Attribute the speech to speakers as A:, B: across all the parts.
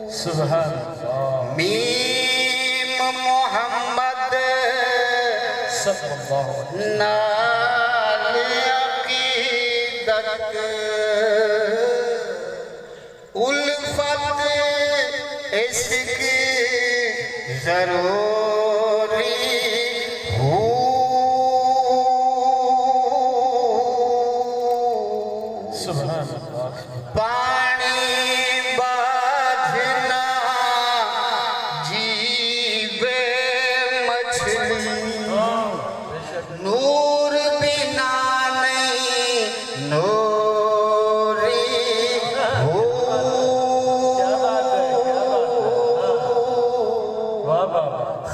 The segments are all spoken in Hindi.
A: सुभान अल्लाह।
B: मीम मोहम्मद
A: सल्लल्लाहु अलैहि
B: नाल अकीदत उल्फत इश्क जरूरी हो।
A: सुभान अल्लाह।
B: पानी बाझना जीवे मछली नूर बिना नहीं नूरी हो।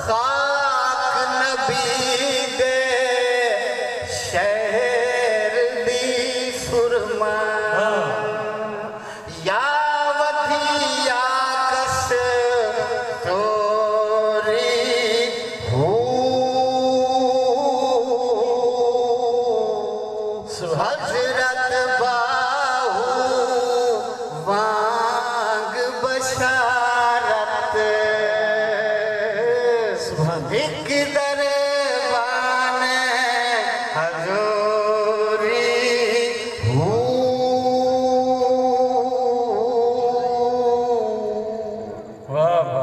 B: खाक नबी दे शहर दी सुरमा या वधिया कस तोरी हो। हजरत बाहू वांग बशारत एक दरबान हजूरी हो।
A: वाह वाह।